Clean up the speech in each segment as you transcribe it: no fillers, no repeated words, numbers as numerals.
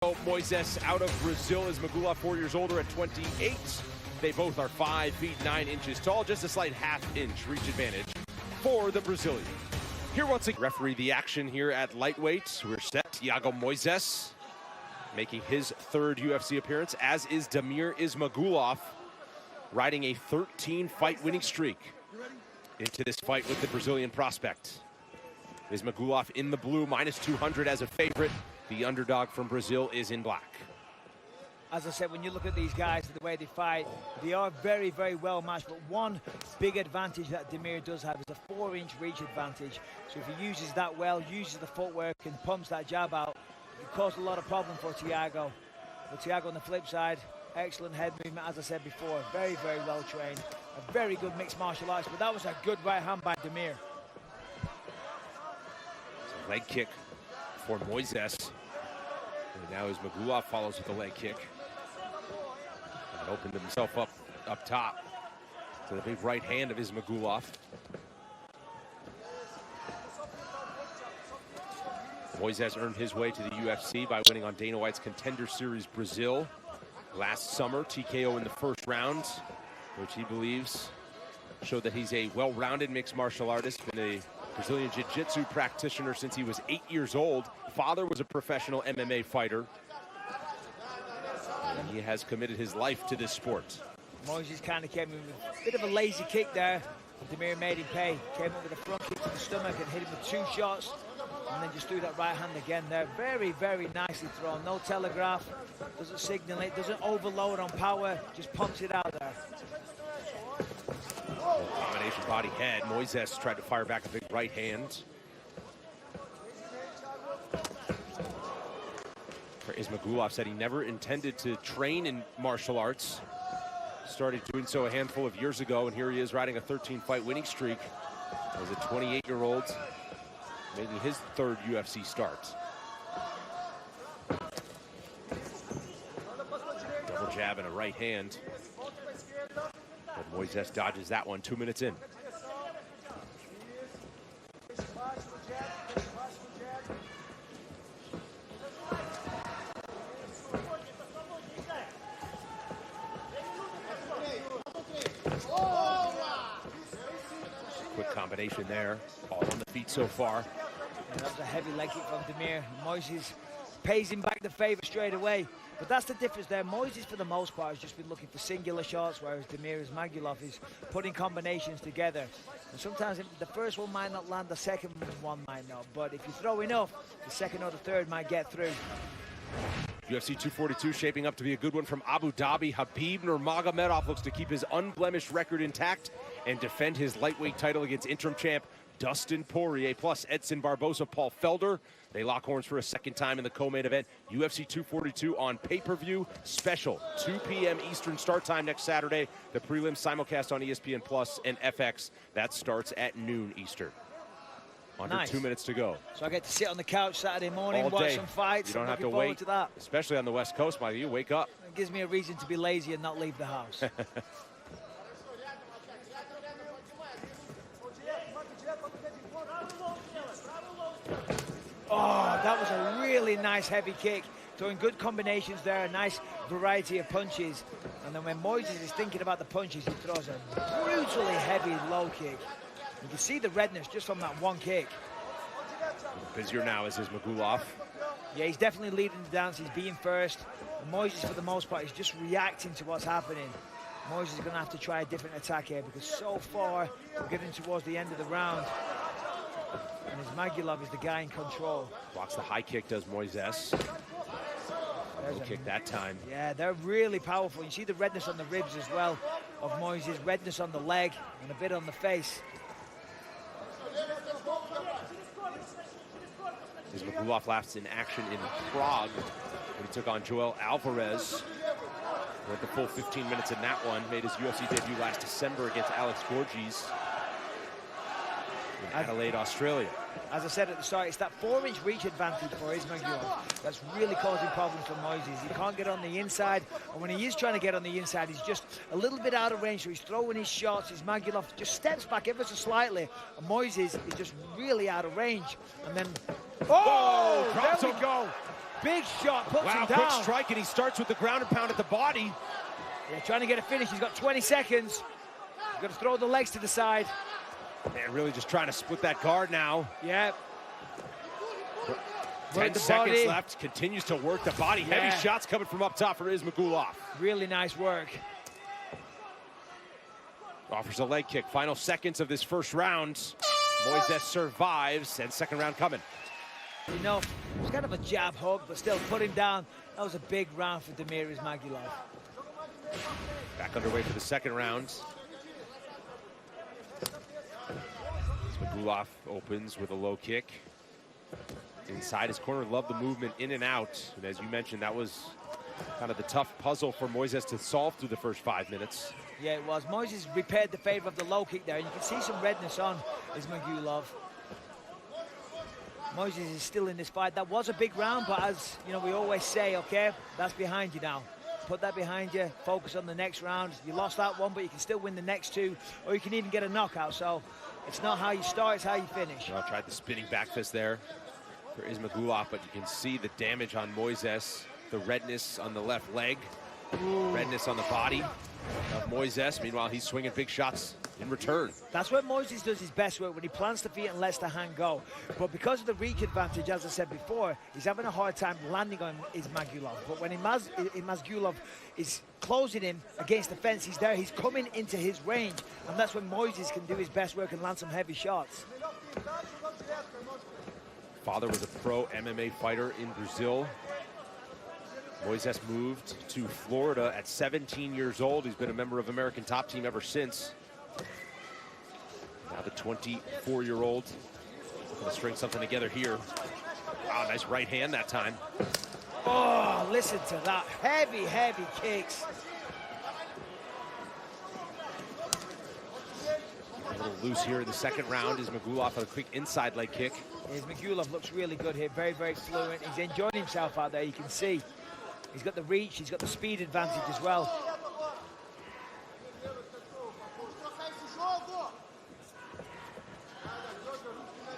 Mojses out of Brazil. Ismagulov 4 years older at 28. They both are 5 feet 9 inches tall, just a slight half-inch reach advantage for the Brazilian. Here once again, referee the action here at lightweight. We're set. Thiago Mojses making his 3rd UFC appearance, as is Damir Исмагулов, riding a 13-fight winning streak into this fight with the Brazilian prospect. Ismagulov in the blue, -200 as a favorite. The underdog from Brazil is in black. As I said, when you look at these guys, the way they fight, they are very, very well matched. But one big advantage that Damir does have is a 4-inch reach advantage. So if he uses that well, uses the footwork and pumps that jab out, it caused a lot of problem for Thiago. But Thiago on the flip side, excellent head movement, as I said before. Very, very well trained. A very good mixed martial arts, but that was a good right hand by Damir. Leg kick for Mojses. And now Ismagulov follows with a leg kick. And opened himself up top to the big right hand of Ismagulov. Mojses earned his way to the UFC by winning on Dana White's Contender Series Brazil last summer. TKO in the first round, which he believes showed that he's a well-rounded mixed martial artist, been a Brazilian Jiu-Jitsu practitioner since he was 8 years old. Father was a professional MMA fighter. And he has committed his life to this sport. Mojses kind of came in with a bit of a lazy kick there. Damir made him pay. Came up with a front kick to the stomach and hit him with 2 shots. And then just threw that right hand again there. Very, very nicely thrown. No telegraph. Doesn't signal it. Doesn't overload on power. Just pumps it out there. Combination body head. Mojses tried to fire back a big right hand. Ismagulov said he never intended to train in martial arts. Started doing so a handful of years ago, and here he is riding a 13-fight winning streak as a 28-year-old, making his 3rd UFC start. Double jab and a right hand. But Mojses dodges that one 2 minutes in. Quick combination there, all on the feet so far. And that was a heavy leg kick from Damir. Mojses pays him back the favor straight away. But that's the difference there. Mojses, for the most part, has just been looking for singular shots, whereas Damir Исмагулов is putting combinations together. And sometimes the first one might not land, the second one might not. But if you throw enough, the second or the third might get through. UFC 242 shaping up to be a good one from Abu Dhabi. Khabib Nurmagomedov looks to keep his unblemished record intact and defend his lightweight title against interim champ Dustin Poirier, plus Edson Barboza, Paul Felder. They lock horns for a second time in the co-main event. UFC 242 on pay-per-view special, 2 p.m. Eastern start time next Saturday. The prelim simulcast on ESPN Plus and FX. That starts at noon Eastern. Under nice. 2 minutes to go. So I get to sit on the couch Saturday morning, watch some fights. You don't have to wait, to that. Especially on the West Coast, Mike. You wake up. It gives me a reason to be lazy and not leave the house. Oh, that was a really nice heavy kick. Throwing good combinations there, a nice variety of punches. And then when Mojses is thinking about the punches, he throws a brutally heavy low kick. You can see the redness just from that one kick. Busier now is Ismagulov. Yeah, he's definitely leading the dance. He's being first. And Mojses, for the most part, is just reacting to what's happening. Mojses is going to have to try a different attack here because so far we're getting towards the end of the round. And Ismagulov is the guy in control. Blocks the high kick, does Mojses. Low kick that time. Yeah, they're really powerful. You see the redness on the ribs as well of Mojses, redness on the leg and a bit on the face. Ismagulov last in action in Prague when he took on Joel Alvarez. Went the full 15 minutes in that one. Made his UFC debut last December against Alex Gorges in Adelaide, Australia. As I said at the start, it's that 4-inch reach advantage for Ismagulov that's really causing problems for Mojses. He can't get on the inside, and when he is trying to get on the inside, he's just a little bit out of range, so he's throwing his shots. Ismagulov just steps back ever so slightly, and Mojses is just really out of range. And then, oh, there we go. big shot, puts him wow, down. quick strike, and he starts with the ground and pound at the body. Yeah, trying to get a finish. He's got 20 seconds. He's got to throw the legs to the side. Man, really just trying to split that guard now. Yeah. 10 seconds left. Continues to work the body. Yeah. Heavy shots coming from up top for Ismagulov. Really nice work. Offers a leg kick. Final seconds of this first round. Mojsés survives, and second round coming. You know, it was kind of a jab hook, but still put him down. That was a big round for Damir Ismagulov. Back underway for the second round. Ismagulov opens with a low kick. Inside his corner, love the movement in and out. And as you mentioned, that was kind of the tough puzzle for Mojsés to solve through the first 5 minutes. Yeah, it was. Mojsés repaired the favor of the low kick there, and you can see some redness on Ismagulov. Mojsés is still in this fight. That was a big round, but as you know, we always say, okay, that's behind you now. Put that behind you, focus on the next round. You lost that one, but you can still win the next two, or you can even get a knockout. So it's not how you start, it's how you finish. Well, tried the spinning back fist there for Ismagulov, but you can see the damage on Mojsés, the redness on the left leg, redness on the body of Mojsés. Meanwhile, he's swinging big shots in return. That's where Mojsés does his best work, when he plants the feet and lets the hand go. But because of the reach advantage, as I said before, he's having a hard time landing on Ismagulov. But when Ismagulov is closing him against the fence, he's there, he's coming into his range. And that's when Mojsés can do his best work and land some heavy shots. Father was a pro MMA fighter in Brazil. Mojsés moved to Florida at 17 years old. He's been a member of American Top Team ever since. Now the 24-year-old gonna string something together here. Wow, nice right hand that time. Oh, listen to that. Heavy, heavy kicks. A little loose here in the second round. Ismagulov with a quick inside leg kick. Ismagulov looks really good here. Very, very fluent. He's enjoying himself out there, you can see. He's got the reach, he's got the speed advantage as well.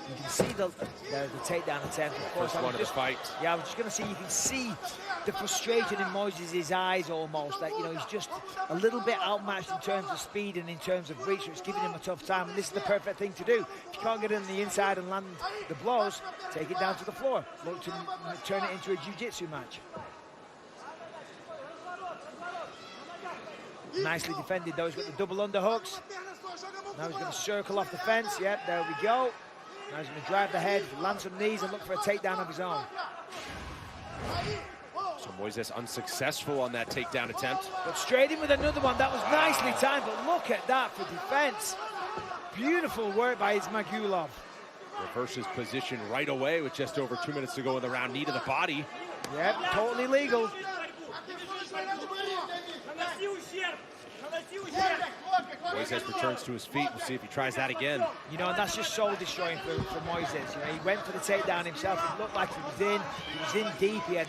You can see the takedown attempt. Of course, First one of the fight. Yeah, I was just going to say, you can see the frustration in Mojsés' eyes almost. That, you know, he's just a little bit outmatched in terms of speed and in terms of reach, so it's giving him a tough time. And this is the perfect thing to do. If you can't get in the inside and land the blows, take it down to the floor. Look to turn it into a jiu-jitsu match. Nicely defended though. He's got the double underhooks. Now he's going to circle off the fence. Yep, there we go. Now he's going to drive the head, land some knees, and look for a takedown of his own. So Mojsés unsuccessful on that takedown attempt. But straight in with another one. That was nicely timed, but look at that for defense. Beautiful work by Ismagulov. Reverses position right away with just over 2 minutes to go in the round. Knee to the body. Yep, totally legal. Mojsés returns to his feet. We'll see if he tries that again. You know, and that's just soul destroying for Mojsés. You know, he went for the takedown himself. It looked like he was in deep. It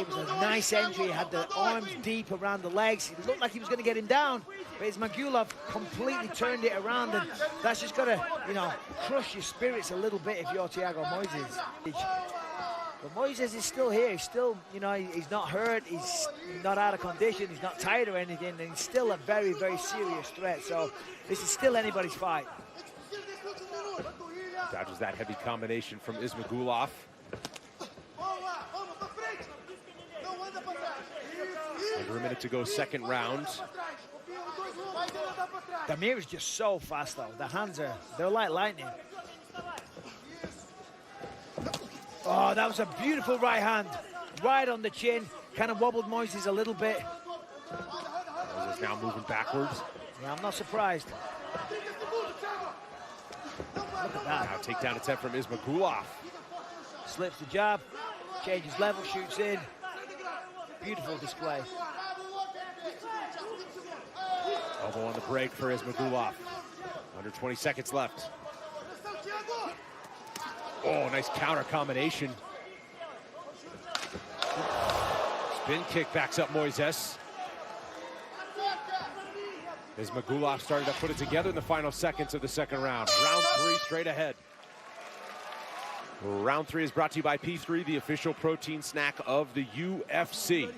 was a nice entry. He had the arms deep around the legs. It looked like he was going to get him down, but Ismagulov completely turned it around, and that's just got to, you know, crush your spirits a little bit if you're Thiago Mojsés. But Mojsés is still here. He's still, you know, he's not hurt. He's not out of condition. He's not tired or anything. And he's still a very, very serious threat. So this is still anybody's fight. Dodges that heavy combination from Ismagulov. Under a minute to go, second round. Damir is just so fast, though. The hands they're like lightning. Oh, that was a beautiful right hand. Right on the chin. Kind of wobbled Mojsés a little bit. Mojsés now moving backwards. Yeah, I'm not surprised. Look at that. Now takedown attempt from Ismagulov. Slips the jab, changes level, shoots in. Beautiful display. Elbow on the break for Ismagulov. Under 20 seconds left. Oh, nice counter combination. Spin kick backs up Mojsés. Ismagulov starting to put it together in the final seconds of the second round. Round 3 straight ahead. Round 3 is brought to you by P3, the official protein snack of the UFC.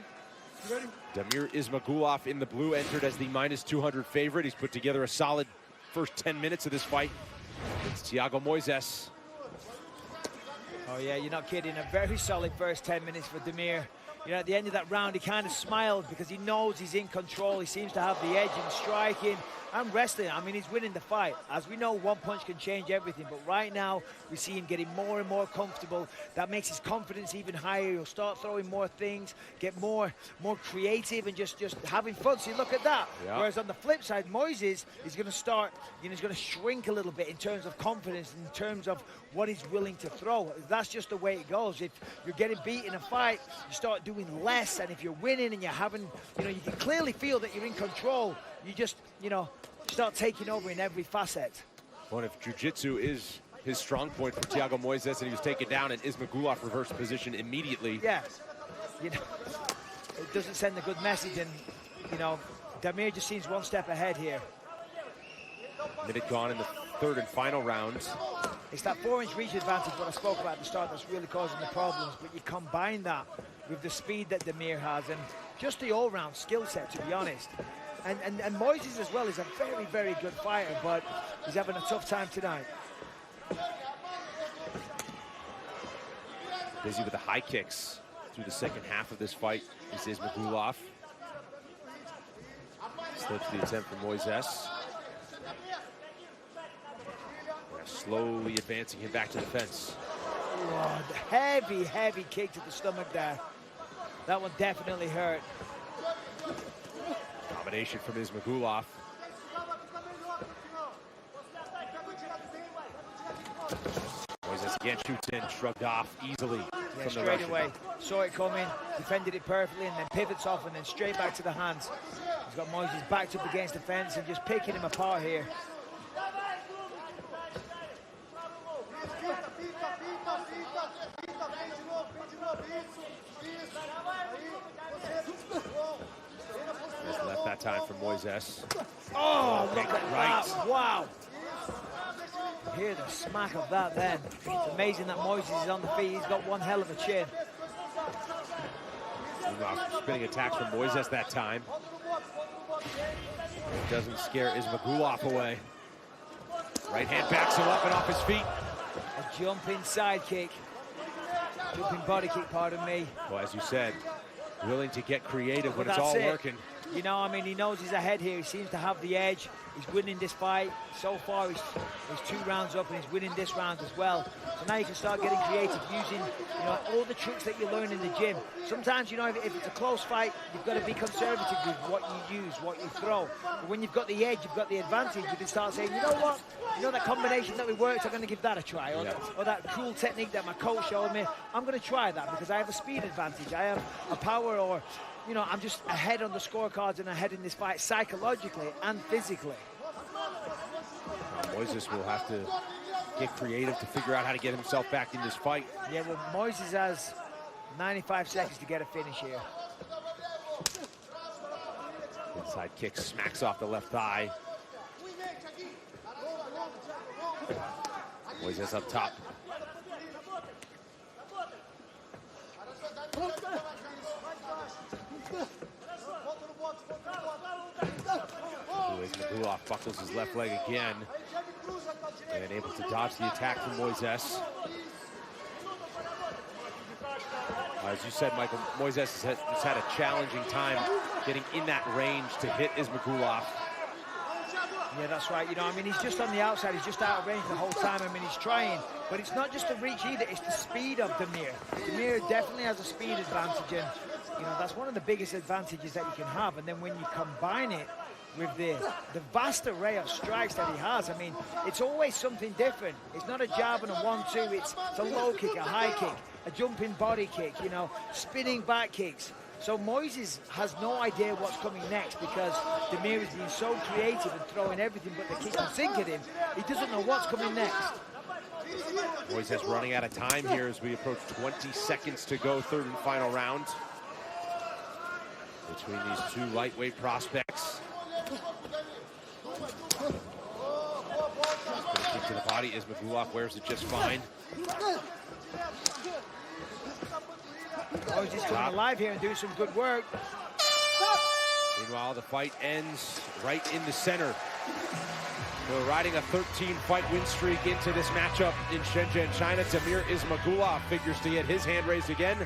Damir Ismagulov in the blue entered as the -200 favorite. He's put together a solid first 10 minutes of this fight. It's Thiago Moises. Oh yeah, you're not kidding. A very solid first 10 minutes for Damir. You know, at the end of that round, he kind of smiled because he knows he's in control. He seems to have the edge in striking and wrestling. I mean, he's winning the fight. As we know, one punch can change everything. But right now, we see him getting more and more comfortable. That makes his confidence even higher. He'll start throwing more things, get more creative, and just having fun. See, look at that. Yeah. Whereas on the flip side, Moises is going to start, you know, he's going to shrink a little bit in terms of confidence, in terms of what he's willing to throw. That's just the way it goes. If you're getting beat in a fight, you start doing less. And if you're winning and you're having, you know, you can clearly feel that you're in control. You just, you know, start taking over in every facet. Well, if jiu-jitsu is his strong point for Thiago Moises, and he was taken down, and Ismagulov reversed position immediately. Yeah, you know, it doesn't send a good message, and, you know, Damir just seems one step ahead here. Minute gone in the third and final round. It's that 4-inch reach advantage, what I spoke about at the start, that's really causing the problems, but you combine that with the speed that Damir has, and just the all-round skill set, to be honest. And Moises as well is a very, very good fighter, but he's having a tough time tonight. Busy with the high kicks through the second half of this fight is Ismagulov. Slips the attempt from Moises. Slowly advancing him back to the fence. Oh, heavy, heavy kick to the stomach there. That one definitely hurt. Combination from Ismagulov. Moises again shoots in, shrugged off easily. Yeah, straight away. Saw it coming, defended it perfectly, and then pivots off and then straight back to the hands. He's got Moises backed up against the fence and just picking him apart here. Left that time for Moises. Oh, look at that. Wow. Hear the smack of that then. It's amazing that Moises is on the feet. He's got one hell of a chin. Spinning attacks from Moises that time. It doesn't scare Ismagulov away. Right hand backs him up and off his feet. A jumping side kick. Jumping body kick, pardon me. Well, as you said, willing to get creative when it's all working. You know, I mean, he knows he's ahead here. He seems to have the edge. He's winning this fight. So far, he's 2 rounds up, and he's winning this round as well. So now you can start getting creative, using, you know, all the tricks that you learn in the gym. Sometimes, you know, if it's a close fight, you've got to be conservative with what you use, what you throw. But when you've got the edge, you've got the advantage, you can start saying, you know what? You know that combination that we worked, I'm going to give that a try. Or that cool technique that my coach showed me, I'm going to try that because I have a speed advantage. I have a power, or, you know, I'm just ahead on the scorecards and ahead in this fight psychologically and physically. Moises will have to get creative to figure out how to get himself back in this fight. Yeah, well, Moises has 95 seconds to get a finish here. Inside kick smacks off the left thigh. Moises up top. Ismagulov buckles his left leg again. And able to dodge the attack from Moises. As you said, Michael, Moises has had a challenging time getting in that range to hit Ismagulov. Yeah, that's right. You know, I mean, he's just on the outside. He's just out of range the whole time. I mean, he's trying. But it's not just the reach either. It's the speed of Damir. Damir definitely has a speed advantage. And, you know, that's one of the biggest advantages that you can have. And then when you combine it with the vast array of strikes that he has, I mean, it's always something different. It's not a jab and a 1-2. It's a low kick, a high kick, a jumping body kick, you know, spinning back kicks. So Moises has no idea what's coming next because Damir is being so creative and throwing everything but the kick and sink at him. He doesn't know what's coming next. Moises running out of time here as we approach 20 seconds to go, third and final round. Between these two lightweight prospects. Put a kick to the body. Ismagulov wears it just fine. Oh, he's just coming alive here and doing some good work. Meanwhile, the fight ends right in the center. We're riding a 13-fight win streak into this matchup in Shenzhen, China. Damir Ismagulov figures to get his hand raised again.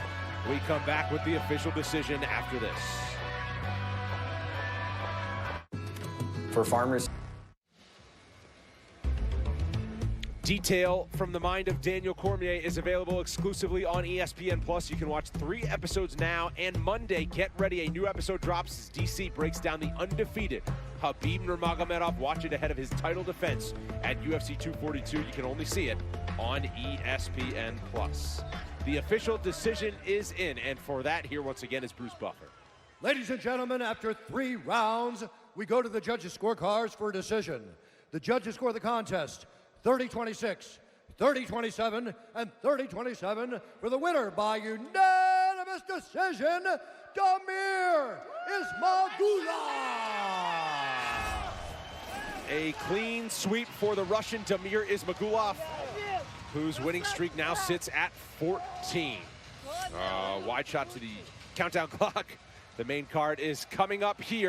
We come back with the official decision after this. For farmers. Detail from the mind of Daniel Cormier is available exclusively on ESPN+. You can watch 3 episodes now, and Monday, get ready, a new episode drops as DC breaks down the undefeated Khabib Nurmagomedov. Watch it ahead of his title defense at UFC 242. You can only see it on ESPN+. The official decision is in, and for that, here once again is Bruce Buffer. Ladies and gentlemen, after 3 rounds, we go to the judges' scorecards for a decision. The judges score the contest 30-26, 30-27, and 30-27 for the winner by unanimous decision, Damir Ismagulov. A clean sweep for the Russian Damir Ismagulov, whose winning streak now sits at 14. Wide shot to the countdown clock. The main card is coming up here.